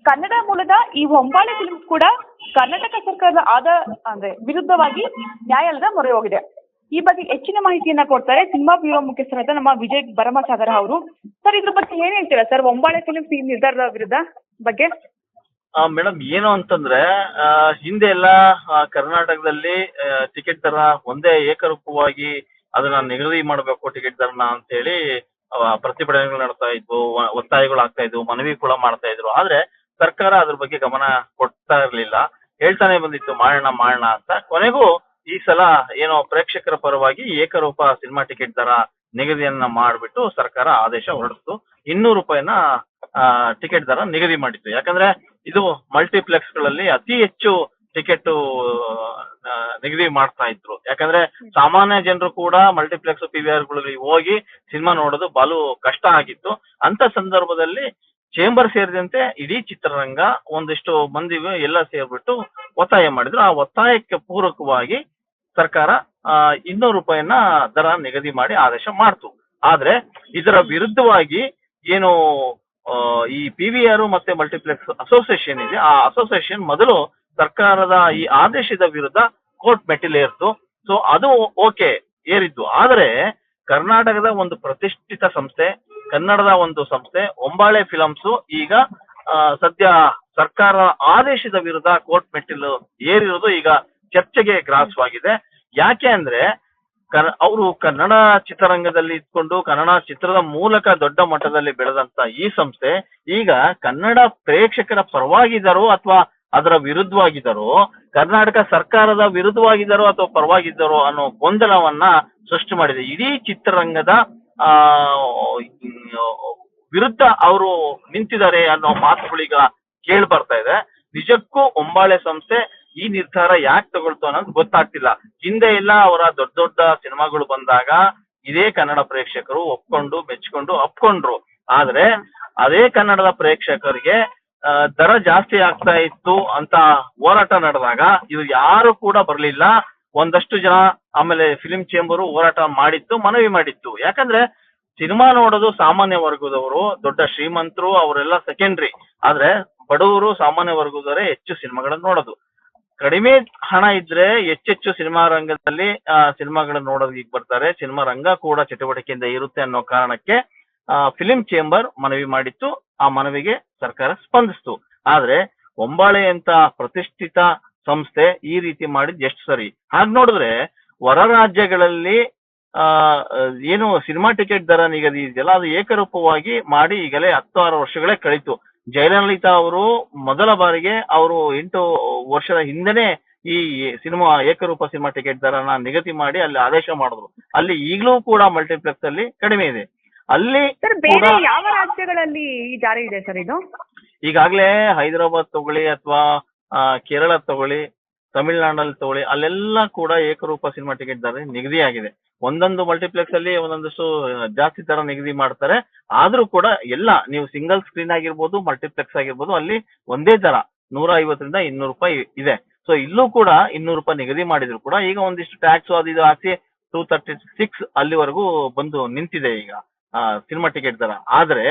ಕನ್ನಡ ಮೂಲದ ಈ ಹೊಂಬಾಳೆ ಫಿಲ್ಮ್ ಕೂಡ ಕರ್ನಾಟಕ ಸರ್ಕಾರದ ವಿರುದ್ಧವಾಗಿ ನ್ಯಾಯಾಲಯದ ಮೊರೆ ಹೋಗಿದೆ. ಈ ಬಗ್ಗೆ ಹೆಚ್ಚಿನ ಮಾಹಿತಿಯನ್ನ ಕೊಡ್ತಾರೆ ಸಿನಿಮಾ ಬ್ಯೂರೋ ಮುಖ್ಯಸ್ಥರಾದ ನಮ್ಮ ವಿಜಯ್ ಭರಮಸಾಗರ ಅವರು. ಸರ್, ಇದ್ರ ಬಗ್ಗೆ ಏನ್ ಹೇಳ್ತೀರಾ ಸರ್, ಹೊಂಬಾಳೆ ಫಿಲ್ಮ್ ಈ ನಿರ್ಧಾರದ ವಿರುದ್ಧ ಬಗ್ಗೆ? ಮೇಡಮ್, ಏನು ಅಂತಂದ್ರೆ ಹಿಂದೆ ಎಲ್ಲ ಕರ್ನಾಟಕದಲ್ಲಿ ಟಿಕೆಟ್ ದರ ಒಂದೇ ಏಕರೂಪವಾಗಿ ಅದನ್ನ ನಿಗದಿ ಮಾಡಬೇಕು ಟಿಕೆಟ್ ದರನ ಅಂತ ಹೇಳಿ ಪ್ರತಿಭಟನೆಗಳು ನಡೆಸ್ತಾ ಇದ್ವು, ಒತ್ತಾಯಗಳು ಆಗ್ತಾ ಇದ್ವು, ಮನವಿ ಕೂಡ ಮಾಡ್ತಾ ಇದ್ರು. ಆದ್ರೆ ಸರ್ಕಾರ ಅದ್ರ ಬಗ್ಗೆ ಗಮನ ಕೊಡ್ತಾ ಇರ್ಲಿಲ್ಲ, ಹೇಳ್ತಾನೆ ಬಂದಿತ್ತು ಮಾಡೋಣ ಅಂತ. ಕೊನೆಗೂ ಈ ಸಲ ಏನೋ ಪ್ರೇಕ್ಷಕರ ಪರವಾಗಿ ಏಕರೂಪ ಸಿನಿಮಾ ಟಿಕೆಟ್ ದರ ನಿಗದಿಯನ್ನ ಮಾಡಿಬಿಟ್ಟು ಸರ್ಕಾರ ಆದೇಶ ಹೊರಡಿಸ್ತು. 200 ರೂಪಾಯಿನ ಟಿಕೆಟ್ ದರ ನಿಗದಿ ಮಾಡಿತ್ತು. ಯಾಕಂದ್ರೆ ಇದು ಮಲ್ಟಿಪ್ಲೆಕ್ಸ್ ಗಳಲ್ಲಿ ಅತಿ ಹೆಚ್ಚು ಟಿಕೆಟ್ ನಿಗದಿ ಮಾಡ್ತಾ ಇದ್ರು. ಯಾಕಂದ್ರೆ ಸಾಮಾನ್ಯ ಜನರು ಕೂಡ ಮಲ್ಟಿಪ್ಲೆಕ್ಸ್ PVR ಗಳಿಗೆ ಹೋಗಿ ಸಿನಿಮಾ ನೋಡೋದು ಬಲು ಕಷ್ಟ ಆಗಿತ್ತು. ಅಂತ ಸಂದರ್ಭದಲ್ಲಿ ಚೇಂಬರ್ ಸೇರಿದಂತೆ ಇಡೀ ಚಿತ್ರರಂಗ ಒಂದಿಷ್ಟು ಮಂದಿ ಎಲ್ಲ ಸೇರ್ಬಿಟ್ಟು ಒತ್ತಾಯ ಮಾಡಿದ್ರು. ಆ ಒತ್ತಾಯಕ್ಕೆ ಪೂರಕವಾಗಿ ಸರ್ಕಾರ 200 ರೂಪಾಯಿನ ದರ ನಿಗದಿ ಮಾಡಿ ಆದೇಶ ಮಾಡ್ತು. ಆದ್ರೆ ಇದರ ವಿರುದ್ಧವಾಗಿ ಏನು ಈ PVR ಮತ್ತೆ ಮಲ್ಟಿಪ್ಲೆಕ್ಸ್ ಅಸೋಸಿಯೇಷನ್ ಇದೆ, ಆ ಅಸೋಸಿಯೇಷನ್ ಮೊದಲು ಸರ್ಕಾರದ ಈ ಆದೇಶದ ವಿರುದ್ಧ ಕೋರ್ಟ್ ಮೆಟ್ಟಿಲೇರ್ತು. ಸೊ ಅದು ಓಕೆ ಏರಿದ್ದು. ಆದ್ರೆ ಕರ್ನಾಟಕದ ಒಂದು ಪ್ರತಿಷ್ಠಿತ ಸಂಸ್ಥೆ, ಕನ್ನಡದ ಒಂದು ಸಂಸ್ಥೆ ಹೊಂಬಾಳೆ ಫಿಲಮ್ಸ್ ಈಗ ಸದ್ಯ ಸರ್ಕಾರ ಆದೇಶದ ವಿರುದ್ಧ ಕೋರ್ಟ್ ಮೆಟ್ಟಿಲು ಏರಿರೋದು ಈಗ ಚರ್ಚೆಗೆ ಗ್ರಾಸವಾಗಿದೆ. ಯಾಕೆ ಅಂದ್ರೆ ಅವರು ಕನ್ನಡ ಚಿತ್ರರಂಗದಲ್ಲಿ ಇದ್ಕೊಂಡು ಕನ್ನಡ ಚಿತ್ರದ ಮೂಲಕ ದೊಡ್ಡ ಮಟ್ಟದಲ್ಲಿ ಬೆಳೆದಂತ ಈ ಸಂಸ್ಥೆ ಈಗ ಕನ್ನಡ ಪ್ರೇಕ್ಷಕರ ಪರವಾಗಿದ್ದಾರೋ ಅಥವಾ ಅದರ ವಿರುದ್ಧವಾಗಿದ್ದಾರೋ, ಕರ್ನಾಟಕ ಸರ್ಕಾರದ ವಿರುದ್ಧವಾಗಿದ್ದಾರೋ ಅಥವಾ ಪರವಾಗಿದ್ದಾರೋ ಅನ್ನೋ ಗೊಂದಲವನ್ನ ಸೃಷ್ಟಿ ಮಾಡಿದೆ. ಇಡೀ ಚಿತ್ರರಂಗದ ವಿರುದ್ಧ ಅವರು ನಿಂತಿದ್ದಾರೆ ಅನ್ನೋ ಮಾತುಗಳೀಗ ಕೇಳಿ ಬರ್ತಾ ಇದೆ. ನಿಜಕ್ಕೂ ಹೊಂಬಾಳೆ ಸಂಸ್ಥೆ ಈ ನಿರ್ಧಾರ ಯಾಕೆ ತಗೊಳ್ತು ಅನ್ನೋದು ಗೊತ್ತಾಗ್ತಿಲ್ಲ. ಹಿಂದೆ ಎಲ್ಲ ಅವರ ದೊಡ್ಡ ದೊಡ್ಡ ಸಿನಿಮಾಗಳು ಬಂದಾಗ ಇದೇ ಕನ್ನಡ ಪ್ರೇಕ್ಷಕರು ಒಪ್ಕೊಂಡು ಮೆಚ್ಕೊಂಡು ಅಪ್ಕೊಂಡ್ರು. ಆದ್ರೆ ಅದೇ ಕನ್ನಡದ ಪ್ರೇಕ್ಷಕರಿಗೆ ದರ ಜಾಸ್ತಿ ಆಗ್ತಾ ಇತ್ತು ಅಂತ ಹೋರಾಟ ನಡೆದಾಗ ಇದು ಯಾರು ಕೂಡ ಬರ್ಲಿಲ್ಲ. ಒಂದಷ್ಟು ಜನ ಆಮೇಲೆ ಫಿಲಿಂ ಚೇಂಬರು ಹೋರಾಟ ಮಾಡಿತ್ತು, ಮನವಿ ಮಾಡಿತ್ತು. ಯಾಕಂದ್ರೆ ಸಿನಿಮಾ ನೋಡೋದು ಸಾಮಾನ್ಯ ವರ್ಗದವರು, ದೊಡ್ಡ ಶ್ರೀಮಂತರು ಅವರೆಲ್ಲ ಸೆಕೆಂಡ್ರಿ. ಆದ್ರೆ ಬಡವರು ಸಾಮಾನ್ಯ ವರ್ಗದವರೇ ಹೆಚ್ಚು ಸಿನಿಮಾಗಳನ್ನ ನೋಡೋದು. ಕಡಿಮೆ ಹಣ ಇದ್ರೆ ಹೆಚ್ಚೆಚ್ಚು ಸಿನಿಮಾ ರಂಗದಲ್ಲಿ ಸಿನಿಮಾಗಳನ್ನ ನೋಡೋದಕ್ಕೆ ಬರ್ತಾರೆ. ಸಿನಿಮಾ ರಂಗ ಕೂಡ ಚಟುವಟಿಕೆಯಿಂದ ಇರುತ್ತೆ ಅನ್ನೋ ಕಾರಣಕ್ಕೆ ಫಿಲಿಂ ಚೇಂಬರ್ ಮನವಿ ಮಾಡಿತ್ತು. ಆ ಮನವಿಗೆ ಸರ್ಕಾರ ಸ್ಪಂದಿಸ್ತು. ಆದ್ರೆ ಹೊಂಬಾಳೆ ಅಂತ ಪ್ರತಿಷ್ಠಿತ ಸಂಸ್ಥೆ ಈ ರೀತಿ ಮಾಡಿದ್ ಎಷ್ಟು ಸರಿ? ಹಾಗೆ ನೋಡಿದ್ರೆ ಹೊರ ರಾಜ್ಯಗಳಲ್ಲಿ ಏನು ಸಿನಿಮಾ ಟಿಕೆಟ್ ದರ ನಿಗದಿ ಇದೆಯಲ್ಲ, ಅದು ಏಕರೂಪವಾಗಿ ಮಾಡಿ ಈಗಲೇ 10-6 ವರ್ಷಗಳೇ ಕಳೀತು. ಜಯಲಲಿತಾ ಅವರು ಮೊದಲ ಬಾರಿಗೆ ಅವರು 8 ವರ್ಷದ ಹಿಂದೆನೆ ಈ ಸಿನಿಮಾ ಏಕರೂಪ ಸಿನಿಮಾ ಟಿಕೆಟ್ ದರನ ನಿಗದಿ ಮಾಡಿ ಅಲ್ಲಿ ಆದೇಶ ಮಾಡಿದ್ರು. ಅಲ್ಲಿ ಈಗಲೂ ಕೂಡ ಮಲ್ಟಿಪ್ಲೆಕ್ಸ್ ಅಲ್ಲಿ ಕಡಿಮೆ ಇದೆ. ಅಲ್ಲಿ ಬೇರೆ ಯಾವ ರಾಜ್ಯಗಳಲ್ಲಿ ಈ ಜಾರಿ ಇದೆ ಸರ್ ಇದು? ಈಗಾಗಲೇ ಹೈದರಾಬಾದ್ ತಗೊಳ್ಳಿ ಅಥವಾ ಕೇರಳ ತಗೊಳ್ಳಿ, ತಮಿಳುನಾಡಲ್ಲಿ ತಗೊಳ್ಳಿ, ಅಲ್ಲೆಲ್ಲ ಕೂಡ ಏಕರೂಪ ಸಿನಿಮಾ ಟಿಕೆಟ್ ದರ ನಿಗದಿ ಆಗಿದೆ. ಒಂದೊಂದು ಮಲ್ಟಿಪ್ಲೆಕ್ಸ್ ಅಲ್ಲಿ ಒಂದೊಂದಷ್ಟು ಜಾಸ್ತಿ ತರ ನಿಗದಿ ಮಾಡ್ತಾರೆ. ಆದ್ರೂ ಕೂಡ ಎಲ್ಲ ನೀವು ಸಿಂಗಲ್ ಸ್ಕ್ರೀನ್ ಆಗಿರ್ಬೋದು, ಮಲ್ಟಿಪ್ಲೆಕ್ಸ್ ಆಗಿರ್ಬೋದು, ಅಲ್ಲಿ ಒಂದೇ ತರ 150ರಿಂದ 200 ರೂಪಾಯಿ ಇದೆ. ಸೊ ಇಲ್ಲೂ ಕೂಡ 200 ರೂಪಾಯಿ ನಿಗದಿ ಮಾಡಿದ್ರು ಕೂಡ ಈಗ ಒಂದಿಷ್ಟು ಟ್ಯಾಕ್ಸ್ ಅದು ಇದು ಹಾಕಿ 236 ಅಲ್ಲಿವರೆಗೂ ಬಂದು ನಿಂತಿದೆ ಈಗ ಸಿನಿಮಾ ಟಿಕೆಟ್ ದರ. ಆದ್ರೆ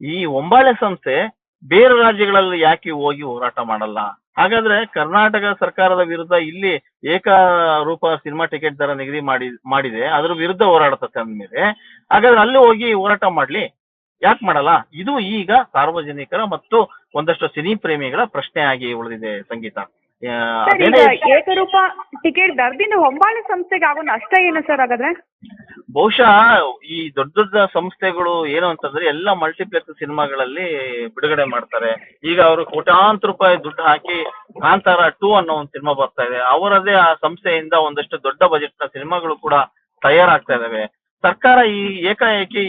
ಈ ಹೊಂಬಾಳೆ ಸಂಸ್ಥೆ ಬೇರೆ ರಾಜ್ಯಗಳಲ್ಲಿ ಯಾಕೆ ಹೋಗಿ ಹೋರಾಟ ಮಾಡಲ್ಲ? ಹಾಗಾದ್ರೆ ಕರ್ನಾಟಕ ಸರ್ಕಾರದ ವಿರುದ್ಧ ಇಲ್ಲಿ ಏಕರೂಪ ಸಿನಿಮಾ ಟಿಕೆಟ್ ದರ ನಿಗದಿ ಮಾಡಿದೆ, ಅದ್ರ ವಿರುದ್ಧ ಹೋರಾಡ್ತದೆ ಅಂದ್ಮೇಲೆ ಹಾಗಾದ್ರೆ ಅಲ್ಲಿ ಹೋಗಿ ಹೋರಾಟ ಮಾಡ್ಲಿ, ಯಾಕೆ ಮಾಡಲ್ಲ? ಇದು ಈಗ ಸಾರ್ವಜನಿಕರ ಮತ್ತು ಒಂದಷ್ಟು ಸಿನಿ ಪ್ರೇಮಿಗಳ ಪ್ರಶ್ನೆ ಆಗಿ ಉಳಿದಿದೆ. ಸಂಗೀತ, ಏಕರೂಪ ಟಿಕೆಟ್ ದರದಿಂದ ಹೊಂಬಾಳೆ ಸಂಸ್ಥೆಗೆ ಆಗೋ ನಷ್ಟ ಏನು ಸರ್? ಹಾಗಾದ್ರೆ ಬಹುಶಃ ಈ ದೊಡ್ಡ ದೊಡ್ಡ ಸಂಸ್ಥೆಗಳು ಏನು ಅಂತಂದ್ರೆ ಎಲ್ಲ ಮಲ್ಟಿಪ್ಲೆಕ್ಸ್ ಸಿನಿಮಾಗಳಲ್ಲಿ ಬಿಡುಗಡೆ ಮಾಡ್ತಾರೆ. ಈಗ ಅವರು ಕೋಟ್ಯಾಂತರ ರೂಪಾಯಿ ದುಡ್ಡು ಹಾಕಿ ಕಾಂತಾರ 2 ಅನ್ನೋ ಒಂದು ಸಿನಿಮಾ ಬರ್ತಾ ಇದೆ. ಅವರದೇ ಆ ಸಂಸ್ಥೆಯಿಂದ ಒಂದಷ್ಟು ದೊಡ್ಡ ಬಜೆಟ್ ನ ಸಿನಿಮಾಗಳು ಕೂಡ ತಯಾರಾಗ್ತಾ ಇದಾವೆ. ಸರ್ಕಾರ ಈ ಏಕಾಏಕಿ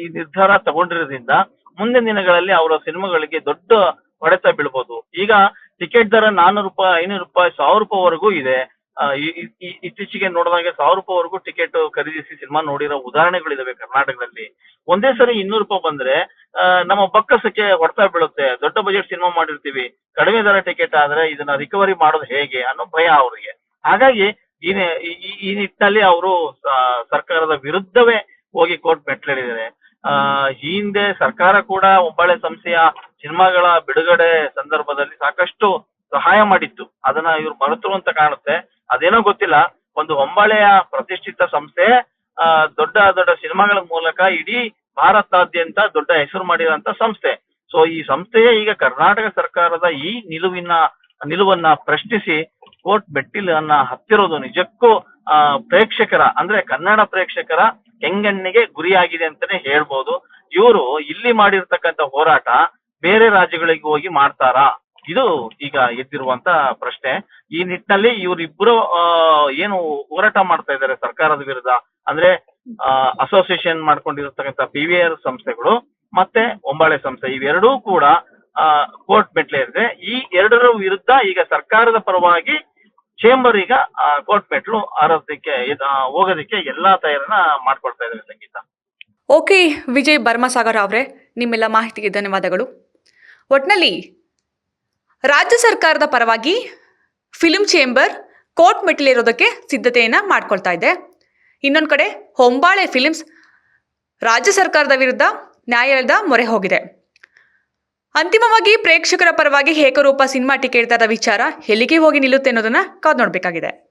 ಈ ನಿರ್ಧಾರ ತಗೊಂಡಿರೋದ್ರಿಂದ ಮುಂದಿನ ದಿನಗಳಲ್ಲಿ ಅವರ ಸಿನಿಮಾಗಳಿಗೆ ದೊಡ್ಡ ಹೊಡೆತ ಬೀಳ್ಬೋದು. ಈಗ ಟಿಕೆಟ್ ದರ 400 ರೂಪಾಯಿ, 500 ರೂಪಾಯಿ, 1000 ರೂಪಾಯಿವರೆಗೂ ಇದೆ. ಇತ್ತೀಚೆಗೆ ನೋಡಿದಾಗ 1000 ರೂಪಾಯಿವರೆಗೂ ಟಿಕೆಟ್ ಖರೀದಿಸಿ ಸಿನಿಮಾ ನೋಡಿರೋ ಉದಾಹರಣೆಗಳಿದಾವೆ ಕರ್ನಾಟಕದಲ್ಲಿ. ಒಂದೇ ಸರಿ 200 ರೂಪಾಯಿ ಬಂದ್ರೆ ನಮ್ಮ ಬಕ್ಕಸಕ್ಕೆ ಹೊಡೆತ ಬೀಳುತ್ತೆ. ದೊಡ್ಡ ಬಜೆಟ್ ಸಿನಿಮಾ ಮಾಡಿರ್ತೀವಿ, ಕಡಿಮೆ ದರ ಟಿಕೆಟ್ ಆದ್ರೆ ಇದನ್ನ ರಿಕವರಿ ಮಾಡೋದು ಹೇಗೆ ಅನ್ನೋ ಭಯ ಅವರಿಗೆ. ಹಾಗಾಗಿ ಈ ನಿಟ್ಟಿನಲ್ಲಿ ಅವರು ಸರ್ಕಾರದ ವಿರುದ್ಧವೇ ಹೋಗಿ ಕೋರ್ಟ್ ಮೆಟ್ಲೇರಿದ್ದಾರೆ. ಈ ಹಿಂದೆ ಸರ್ಕಾರ ಕೂಡ ಹೊಂಬಾಳೆ ಸಂಸ್ಥೆಯ ಸಿನಿಮಾಗಳ ಬಿಡುಗಡೆ ಸಂದರ್ಭದಲ್ಲಿ ಸಾಕಷ್ಟು ಸಹಾಯ ಮಾಡಿತ್ತು. ಅದನ್ನ ಇವ್ರು ಮರೆತರು ಅಂತ ಕಾಣುತ್ತೆ. ಅದೇನೋ ಗೊತ್ತಿಲ್ಲ. ಒಂದು ಹೊಂಬಾಳೆಯ ಪ್ರತಿಷ್ಠಿತ ಸಂಸ್ಥೆ ದೊಡ್ಡ ದೊಡ್ಡ ಸಿನಿಮಾಗಳ ಮೂಲಕ ಇಡೀ ಭಾರತಾದ್ಯಂತ ದೊಡ್ಡ ಹೆಸರು ಮಾಡಿರೋಂಥ ಸಂಸ್ಥೆ. ಸೊ ಈ ಸಂಸ್ಥೆಯೇ ಈಗ ಕರ್ನಾಟಕ ಸರ್ಕಾರದ ಈ ನಿಲುವನ್ನ ಪ್ರಶ್ನಿಸಿ ಕೋರ್ಟ್ ಮೆಟ್ಟಿಲನ್ನ ಹತ್ತಿರೋದು ನಿಜಕ್ಕೂ ಪ್ರೇಕ್ಷಕರ ಅಂದ್ರೆ ಕನ್ನಡ ಪ್ರೇಕ್ಷಕರ ಕೆಂಗಣ್ಣಿಗೆ ಗುರಿಯಾಗಿದೆ ಅಂತಾನೆ ಹೇಳ್ಬೋದು. ಇವರು ಇಲ್ಲಿ ಮಾಡಿರ್ತಕ್ಕಂಥ ಹೋರಾಟ ಬೇರೆ ರಾಜ್ಯಗಳಿಗೆ ಹೋಗಿ ಮಾಡ್ತಾರಾ? ಇದು ಈಗ ಎದ್ದಿರುವಂತ ಪ್ರಶ್ನೆ. ಈ ನಿಟ್ಟಿನಲ್ಲಿ ಇವರಿಬ್ಬರು ಏನು ಹೋರಾಟ ಮಾಡ್ತಾ ಇದ್ದಾರೆ ಸರ್ಕಾರದ ವಿರುದ್ಧ ಅಂದ್ರೆ ಅಸೋಸಿಯೇಷನ್ ಮಾಡ್ಕೊಂಡಿರತಕ್ಕಂಥ PVR ಸಂಸ್ಥೆಗಳು ಮತ್ತೆ ಹೊಂಬಾಳೆ ಸಂಸ್ಥೆ ಇವೆರಡೂ ಕೂಡ ಕೋರ್ಟ್ ಮೆಟ್ಲೇರಿದೆ. ಈ ಎರಡರ ವಿರುದ್ಧ ಈಗ ಸರ್ಕಾರದ ಪರವಾಗಿ ಚೇಂಬರ್ ಈಗ ಕೋರ್ಟ್ ಮೆಟ್ಲು ಹೋಗೋದಕ್ಕೆ ಎಲ್ಲಾ ತಯಾರನ್ನ ಮಾಡ್ಕೊಳ್ತಾ ಇದ್ದಾರೆ ಸಂಗೀತ. ಓಕೆ ವಿಜಯ್ ಭರಮಸಾಗರ್ ಅವರೇ, ನಿಮ್ಮೆಲ್ಲ ಮಾಹಿತಿಗೆ ಧನ್ಯವಾದಗಳು. ಒಟ್ನಲ್ಲಿ ರಾಜ್ಯ ಸರ್ಕಾರದ ಪರವಾಗಿ ಫಿಲ್ಮ್ ಚೇಂಬರ್ ಕೋರ್ಟ್ ಮೆಟ್ಟಿಲಿರೋದಕ್ಕೆ ಸಿದ್ಧತೆಯನ್ನು ಮಾಡ್ಕೊಳ್ತಾ ಇದೆ. ಇನ್ನೊಂದು ಕಡೆ ಹೊಂಬಾಳೆ ಫಿಲ್ಮ್ಸ್ ರಾಜ್ಯ ಸರ್ಕಾರದ ವಿರುದ್ಧ ನ್ಯಾಯಾಲಯದ ಮೊರೆ ಹೋಗಿದೆ. ಅಂತಿಮವಾಗಿ ಪ್ರೇಕ್ಷಕರ ಪರವಾಗಿ ಏಕರೂಪ ಸಿನಿಮಾ ಟಿಕೆಟ್ ದರದ ವಿಚಾರ ಎಲ್ಲಿಗೆ ಹೋಗಿ ನಿಲ್ಲುತ್ತೆ ಅನ್ನೋದನ್ನ ಕಾದು ನೋಡಬೇಕಾಗಿದೆ.